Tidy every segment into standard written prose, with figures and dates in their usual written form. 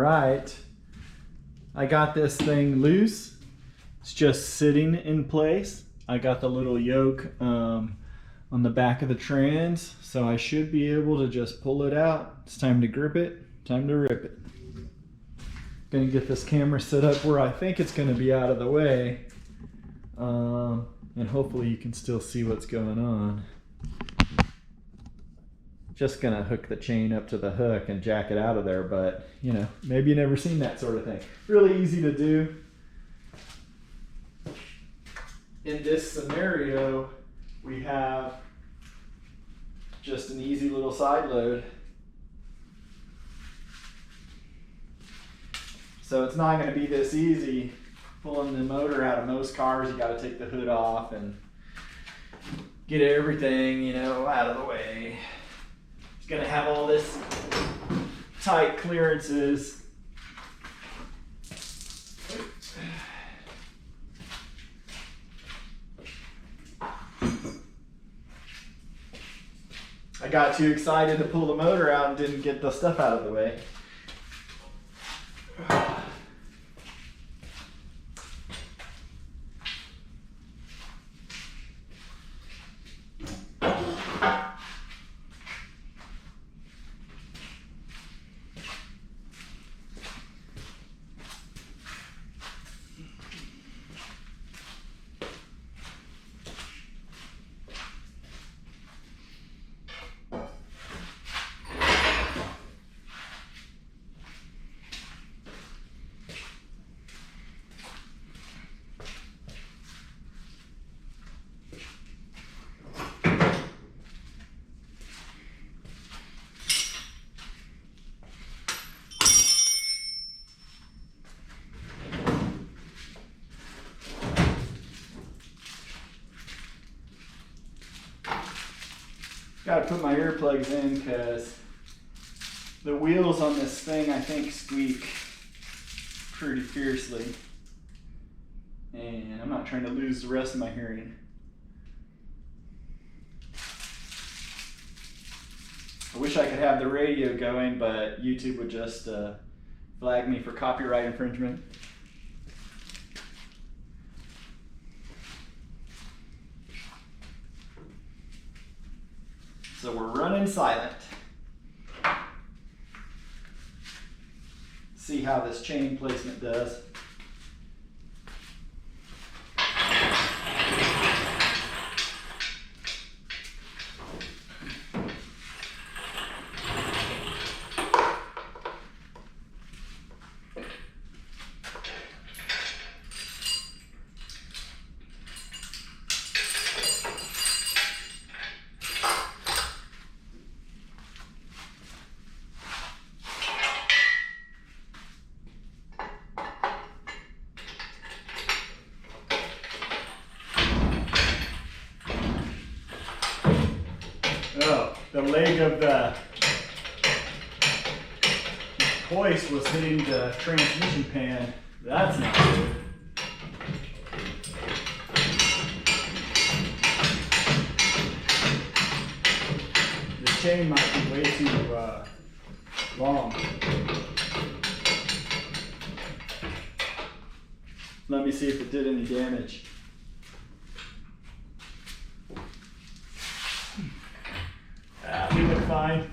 right, I got this thing loose. It's just sitting in place. I got the little yoke on the back of the trans, so I should be able to just pull it out. It's time to grip it, time to rip it. Gonna get this camera set up where I think it's gonna be out of the way, and hopefully you can still see what's going on. Just gonna hook the chain up to the hook and jack it out of there, but you know, maybe you've never seen that sort of thing. Really easy to do. In this scenario, we have just an easy little side load. So it's not going to be this easy pulling the motor out of most cars. You got to take the hood off and get everything, you know, out of the way. It's going to have all this tight clearances. I got too excited to pull the motor out and didn't get the stuff out of the way. Got to put my earplugs in because the wheels on this thing I think squeak pretty fiercely, and I'm not trying to lose the rest of my hearing. I wish I could have the radio going, but YouTube would just flag me for copyright infringement. So we're running silent. See how this chain placement does. Oh, the leg of the hoist was hitting the transmission pan. That's not good. This chain might be way too long. Let me see if it did any damage. We look fine.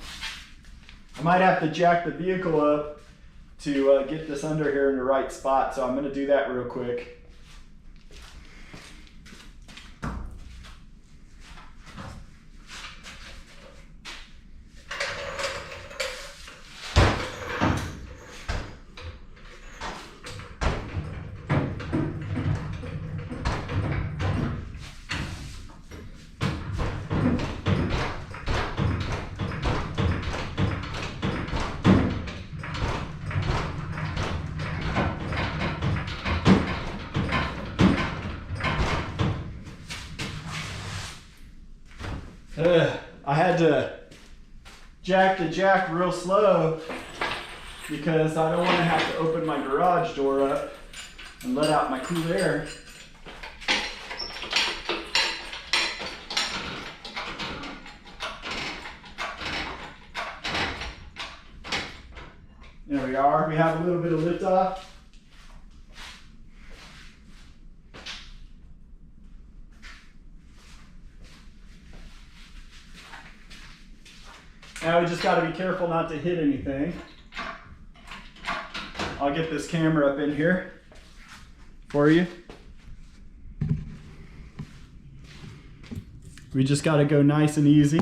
I might have to jack the vehicle up to get this under here in the right spot, so I'm going to do that real quick. I had to jack the jack real slow because I don't want to have to open my garage door up and let out my cool air. There we are. We have a little bit of lift off. Now we just got to be careful not to hit anything. I'll get this camera up in here for you. We just got to go nice and easy.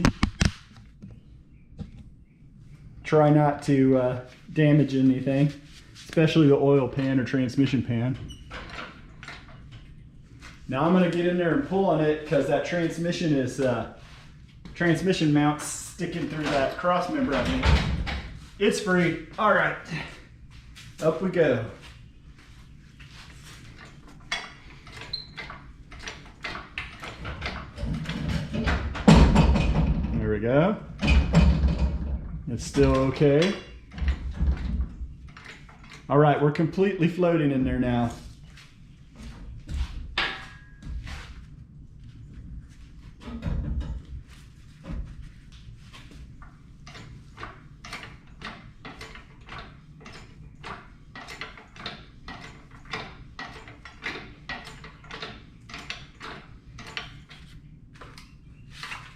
Try not to damage anything, especially the oil pan or transmission pan. Now I'm going to get in there and pull on it because that transmission is transmission mount's sticking through that cross member, I think. It's free. All right, up we go. There we go. It's still okay. All right, we're completely floating in there now.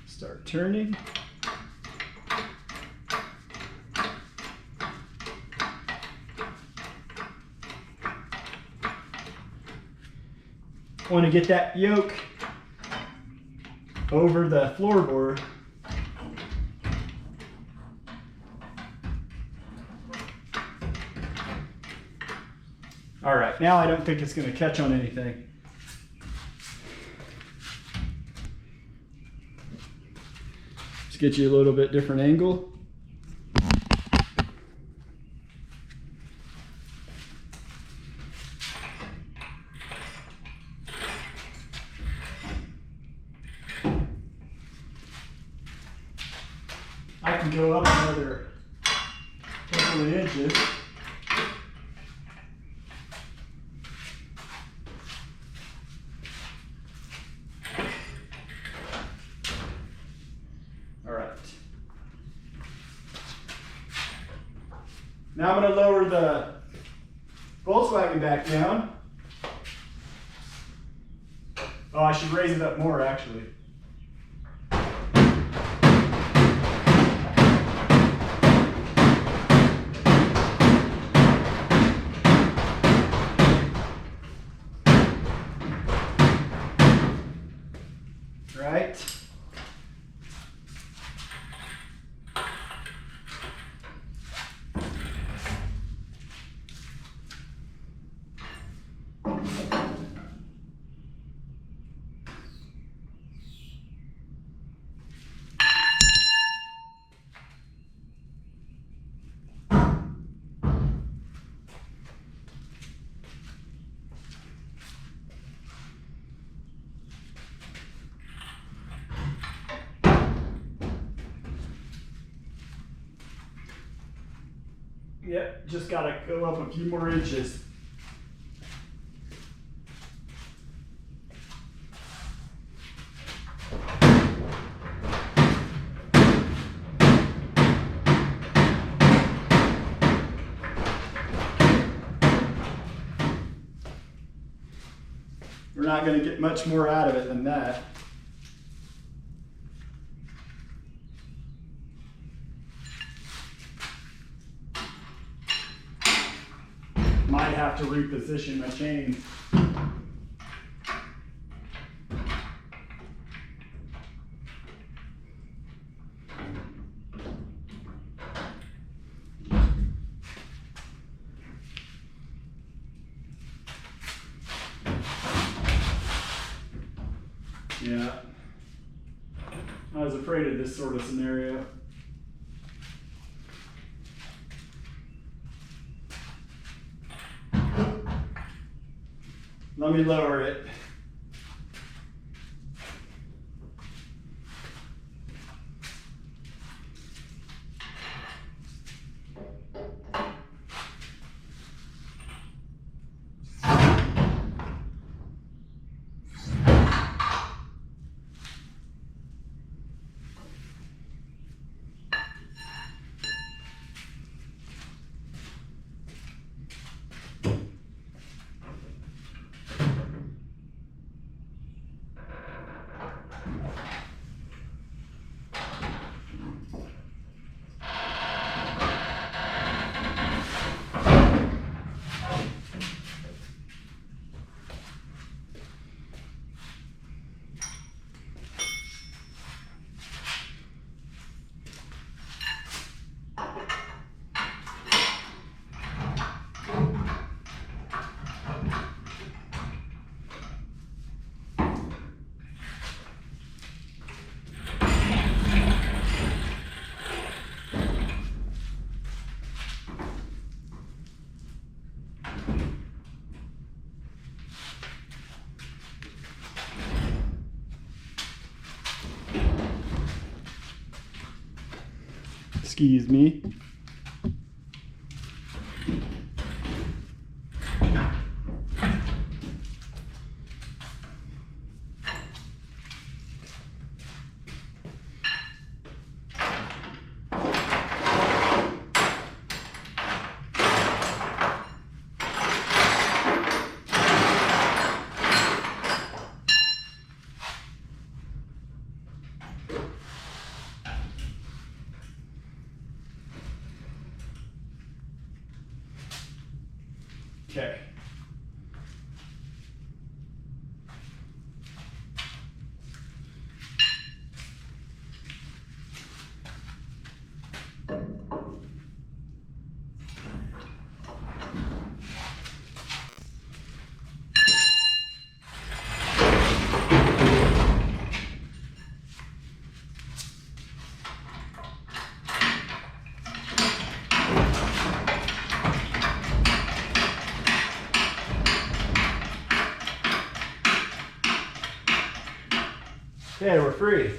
Start turning. Want to get that yoke over the floorboard. All right, now I don't think it's going to catch on anything. Let's get you a little bit different angle. I can go up another couple of inches. All right. Now I'm going to lower the Volkswagen back down. Oh, I should raise it up more actually. Right. Yep, just gotta go up a few more inches. We're not gonna get much more out of it than that. Might have to reposition my chain. Yeah, I was afraid of this sort of scenario. Let me lower it. Excuse me. Okay. Okay, we're free.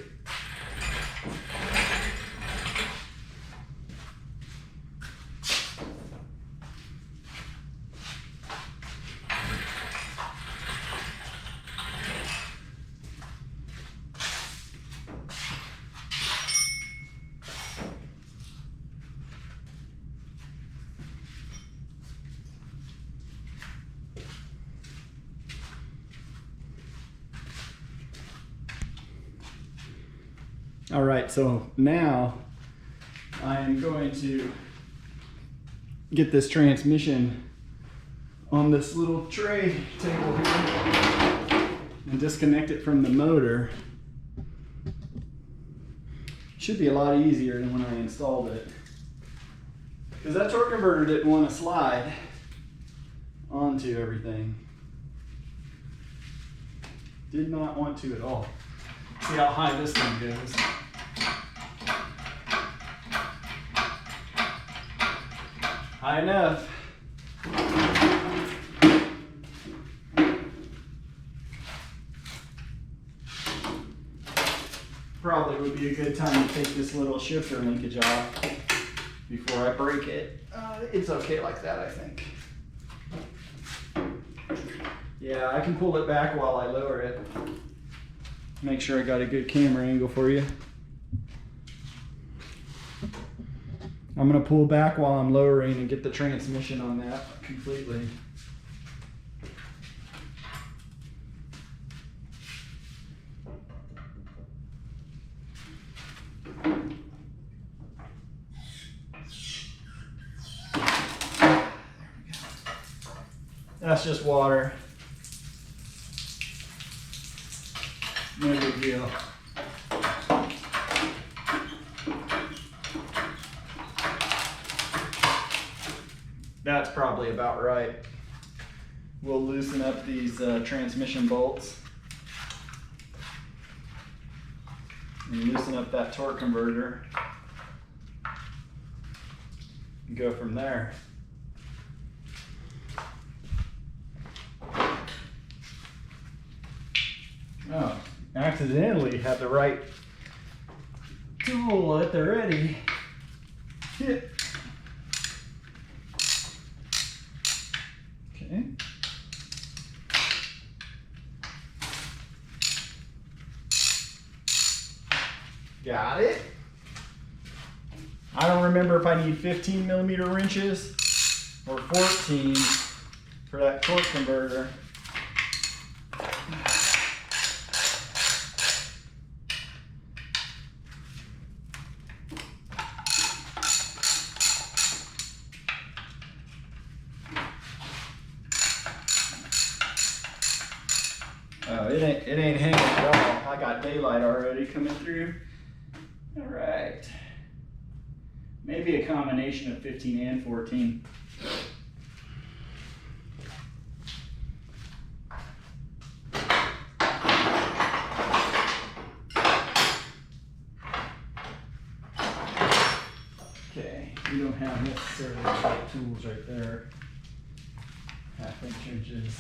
All right, so now I'm going to get this transmission on this little tray table here and disconnect it from the motor. Should be a lot easier than when I installed it, because that torque converter didn't want to slide onto everything. Did not want to at all. See how high this thing goes. High enough. Probably would be a good time to take this little shifter linkage off before I break it. It's okay like that, I think. Yeah, I can pull it back while I lower it. Make sure I got a good camera angle for you. I'm going to pull back while I'm lowering and get the transmission on that completely. That's just water. No big deal. That's probably about right. We'll loosen up these transmission bolts and loosen up that torque converter and go from there. Oh, accidentally had the right tool at the ready. Hit. Okay. Got it. I don't remember if I need 15mm wrenches or 14 for that torque converter. Oh, it ain't hanging at all. I got daylight already coming through. All right. Maybe a combination of 15 and 14. Okay, you don't have necessarily the right tools right there. 1/2 inches.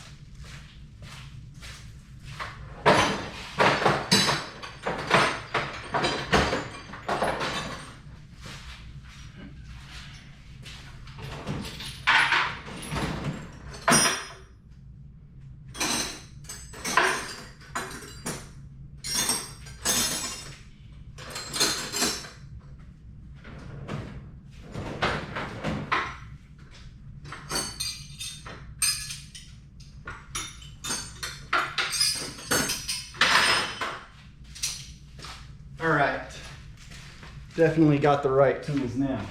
definitely got the right tools now.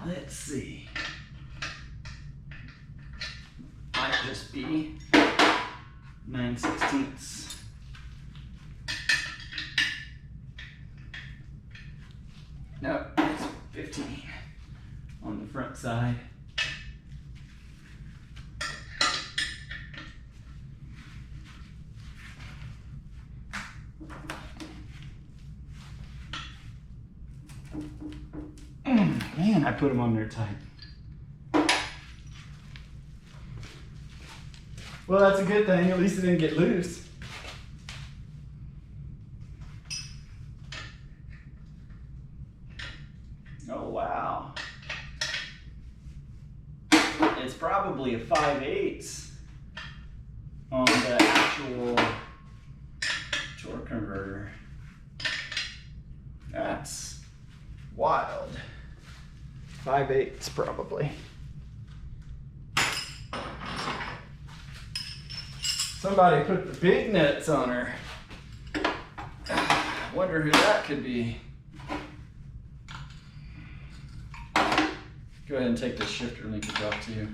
Let's see. Might just be 9/16. No, it's 15 on the front side. Man, I put them on there tight. Well, that's a good thing. At least it didn't get loose. Oh, wow. It's probably a 5/8 on the actual torque converter. That's wild. 5/8 probably. Somebody put the big nuts on her. Wonder who that could be. Go ahead and take this shifter linkage off too.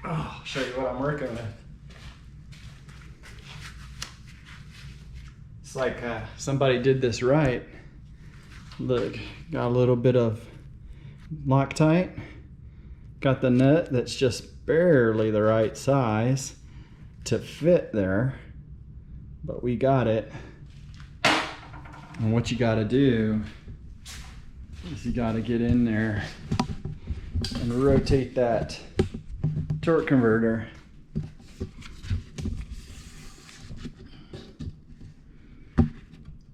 Oh, I'll show you what I'm working with. It's like somebody did this right. Look, got a little bit of Loctite. Got the nut that's just barely the right size to fit there, but we got it. And what you got to do is you got to get in there and rotate that torque converter.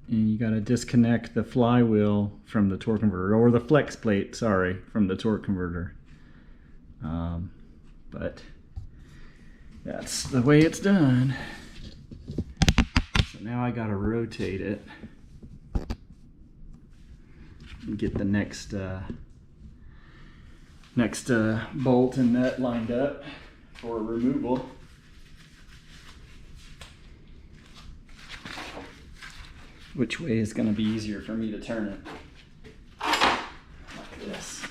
And you got to disconnect the flywheel from the torque converter, or the flex plate, sorry, from the torque converter. But that's the way it's done. So now I got to rotate it and get the next bolt and nut lined up for removal. Which way is going to be easier for me to turn it? Like this.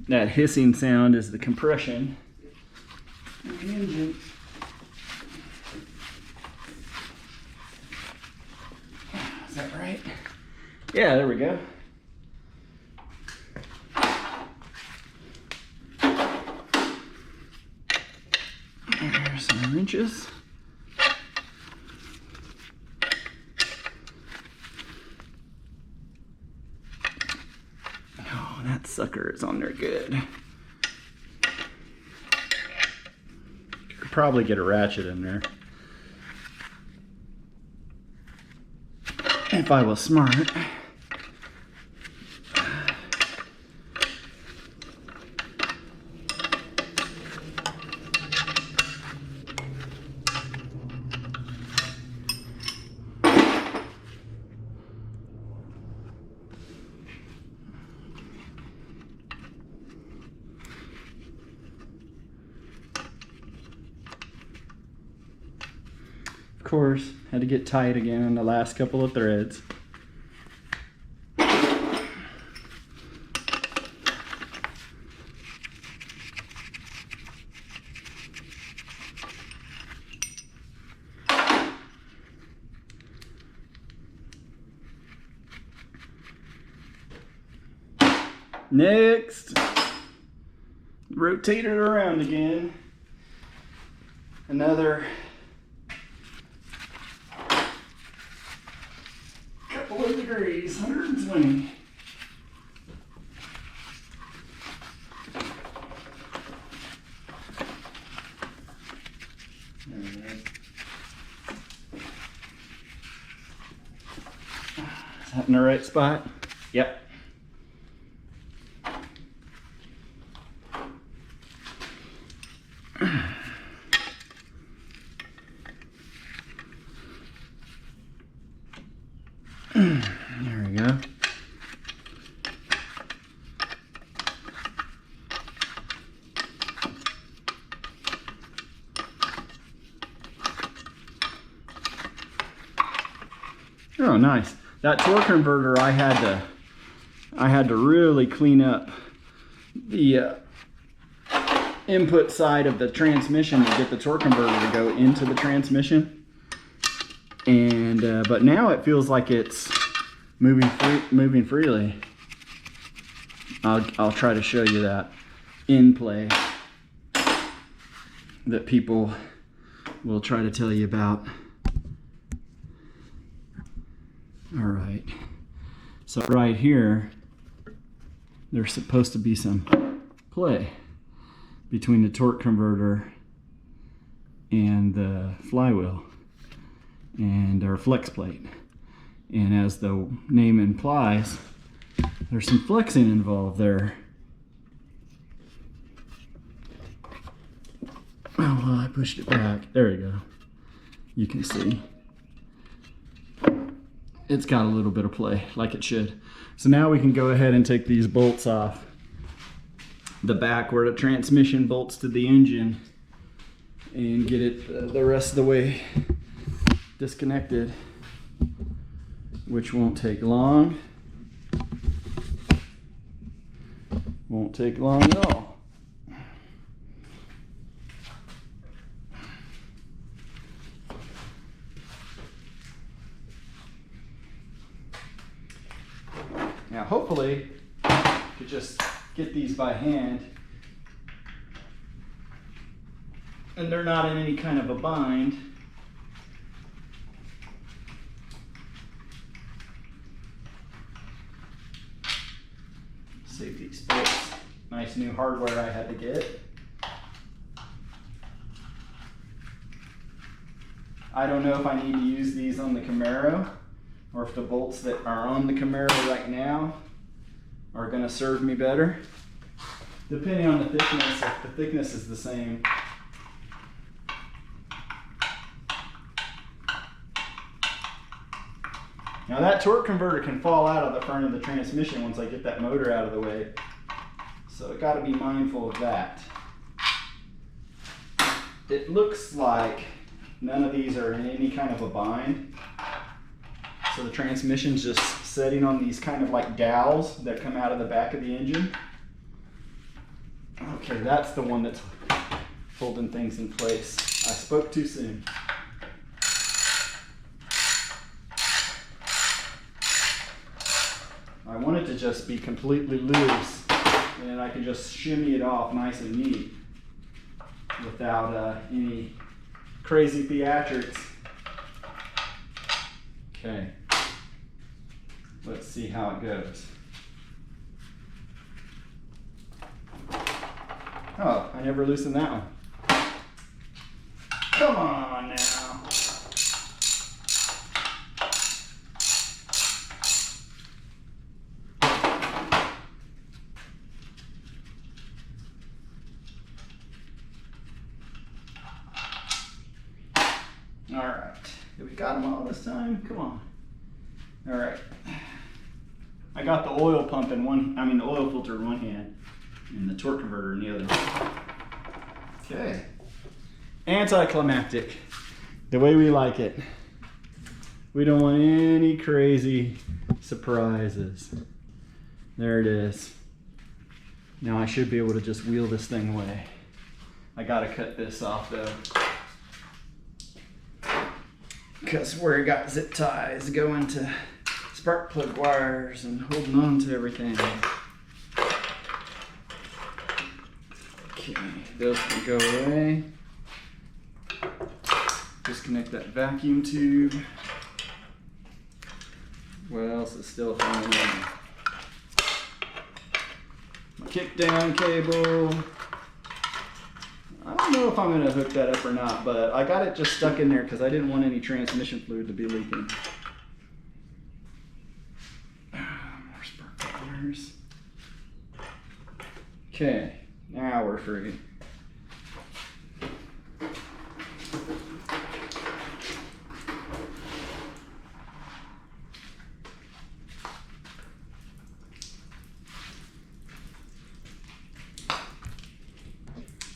That hissing sound is the compression of the engine. Is that right? Yeah, there we go. There's some wrenches. Oh, that sucker is on there good. You could probably get a ratchet in there if I was smart. Of course, had to get tight again on the last couple of threads. Next, rotate it around again. Another couple of degrees, 120. There it is. Is that in the right spot? Yep. There we go. Oh, nice. That torque converter, I had to really clean up the input side of the transmission to get the torque converter to go into the transmission. And but now it feels like it's moving freely. I'll try to show you that in play that people will try to tell you about. All right, so right here there's supposed to be some play between the torque converter and the flywheel and our flex plate. And as the name implies, there's some flexing involved there. Oh, well, I pushed it back. There you go. You can see. It's got a little bit of play, like it should. So now we can go ahead and take these bolts off the back where the transmission bolts to the engine and get it the rest of the way disconnected, which won't take long. Won't take long at all. Now hopefully you could just get these by hand and they're not in any kind of a bind. Safety bolts, nice new hardware I had to get. I don't know if I need to use these on the Camaro or if the bolts that are on the Camaro right now are going to serve me better. Depending on the thickness, if the thickness is the same. Now that torque converter can fall out of the front of the transmission once I get that motor out of the way. So I got to be mindful of that. It looks like none of these are in any kind of a bind. So the transmission's just sitting on these kind of like dowels that come out of the back of the engine. Okay, that's the one that's holding things in place. I spoke too soon. I want it to just be completely loose, and then I can just shimmy it off nice and neat without any crazy theatrics. Okay, let's see how it goes. Oh, I never loosened that one. Come on now. All right, have we got them all this time? Come on. All right. I got the oil pump in one, the oil filter in one hand and the torque converter in the other. Okay. Anticlimactic. The way we like it. We don't want any crazy surprises. There it is. Now I should be able to just wheel this thing away. I gotta cut this off though, because where it got zip ties going to spark plug wires and holding on to everything. Okay, those can go away. Disconnect that vacuum tube. What else is still hanging in? My kick down cable. I don't know if I'm going to hook that up or not, but I got it just stuck in there because I didn't want any transmission fluid to be leaking. More spark plug wires. Okay, now we're free.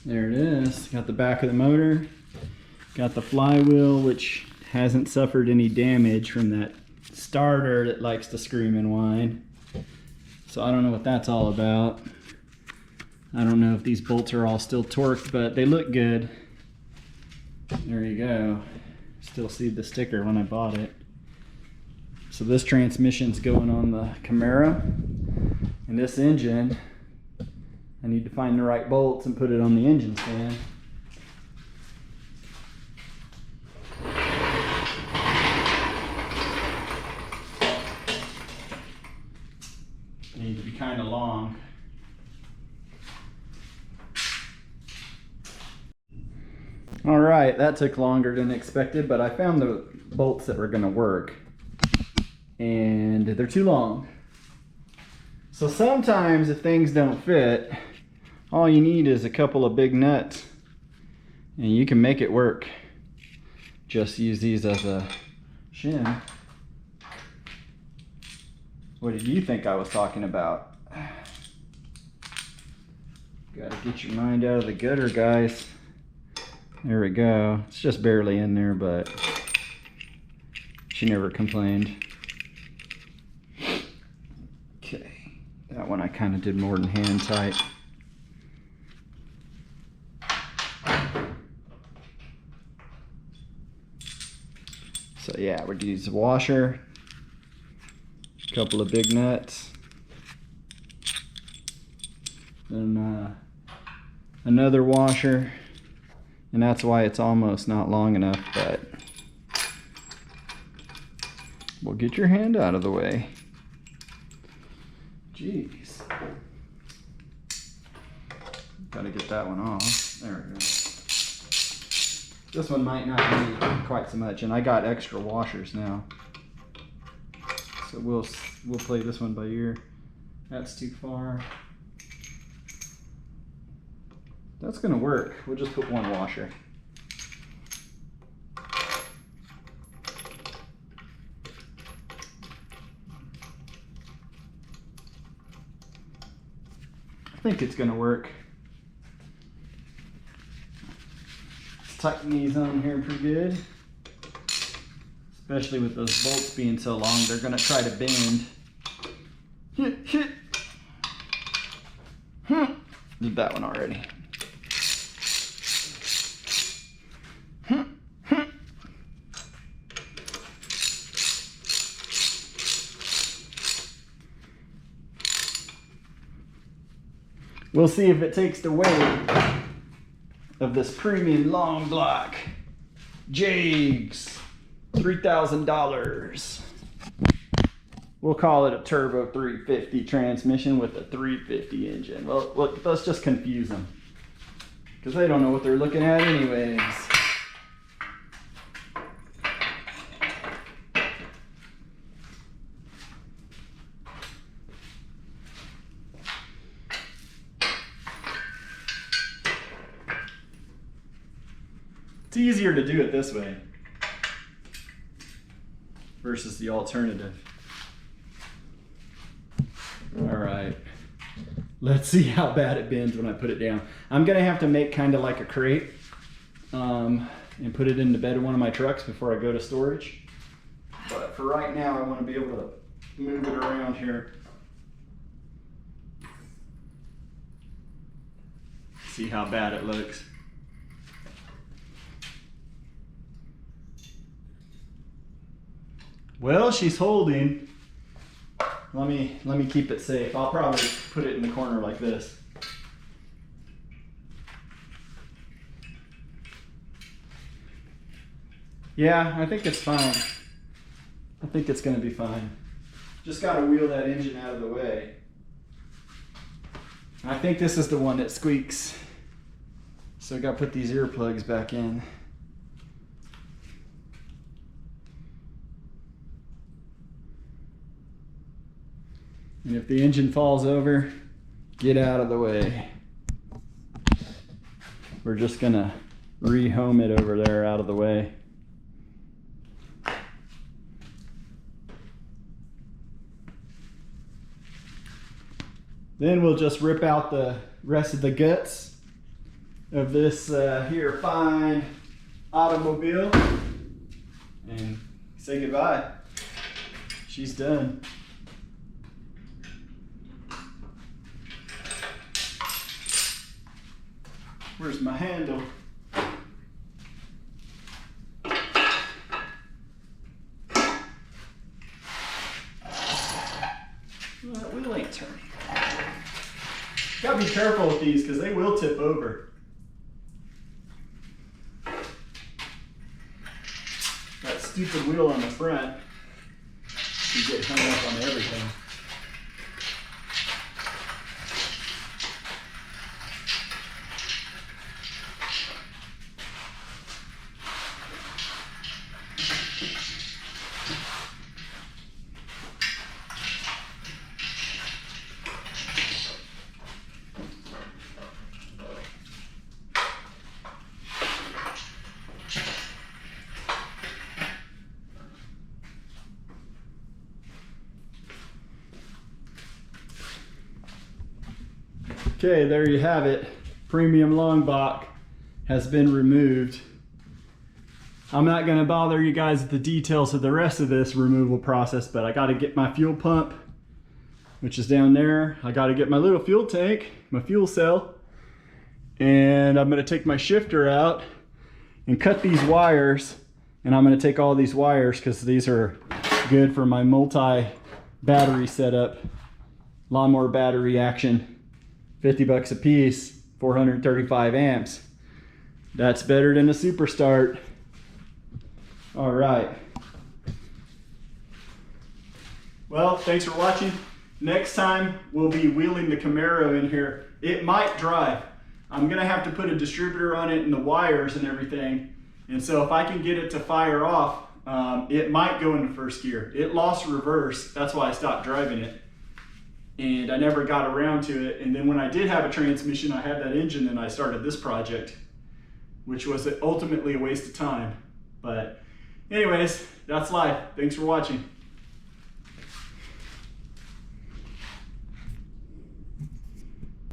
There it is. Got the back of the motor. Got the flywheel, which hasn't suffered any damage from that starter that likes to scream and whine. So I don't know what that's all about. I don't know if these bolts are all still torqued, but they look good. There you go. Still see the sticker when I bought it. So this transmission's going on the Camaro. And this engine, I need to find the right bolts and put it on the engine stand. They need to be kind of long. All right, that took longer than expected, but I found the bolts that were gonna work, and they're too long. So sometimes if things don't fit, all you need is a couple of big nuts and you can make it work. Just use these as a shim. What did you think I was talking about? Gotta get your mind out of the gutter, guys. There we go. It's just barely in there, but she never complained. Okay. That one I kind of did more than hand tight. So yeah, we'd use a washer, a couple of big nuts, then another washer, and that's why it's almost not long enough, but we'll get your hand out of the way. Jeez. Gotta get that one off. There we go. This one might not need quite so much, and I got extra washers now. So we'll play this one by ear. That's too far. That's gonna work. We'll just put one washer. I think it's gonna work. Let's tighten these on here pretty good. Especially with those bolts being so long, they're gonna try to bend. Did that one already. We'll see if it takes the weight of this premium long block Jags $3,000. We'll call it a turbo 350 transmission with a 350 engine. Well, look, let's just confuse them because they don't know what they're looking at anyways. It's easier to do it this way versus the alternative. All right, let's see how bad it bends when I put it down. I'm gonna have to make kind of like a crate and put it in the bed of one of my trucks before I go to storage. But for right now, I want to be able to move it around here. See how bad it looks. Well, she's holding. Let me keep it safe. I'll probably put it in the corner like this. Yeah, I think it's fine. I think it's gonna be fine. Just gotta wheel that engine out of the way. I think this is the one that squeaks. So I gotta put these earplugs back in. And if the engine falls over, get out of the way. We're just gonna rehome it over there out of the way. Then we'll just rip out the rest of the guts of this here fine automobile and say goodbye. She's done. Where's my handle? Well, that wheel ain't turning. Gotta be careful with these because they will tip over. That stupid wheel on the front, you get hung up on everything. Okay, there you have it. Premium long block has been removed. I'm not going to bother you guys with the details of the rest of this removal process, but I got to get my fuel pump, which is down there. I got to get my little fuel tank, my fuel cell, and I'm going to take my shifter out and cut these wires, and I'm going to take all these wires because these are good for my multi-battery setup, lawnmower battery action. 50 bucks a piece, 435 amps. That's better than a Super Start. All right. Well, thanks for watching. Next time we'll be wheeling the Camaro in here. It might drive. I'm gonna have to put a distributor on it and the wires and everything. And so if I can get it to fire off, it might go into first gear. It lost reverse, that's why I stopped driving it. And I never got around to it. And then when I did have a transmission, I had that engine and I started this project, which was ultimately a waste of time. But anyways, that's life. Thanks for watching.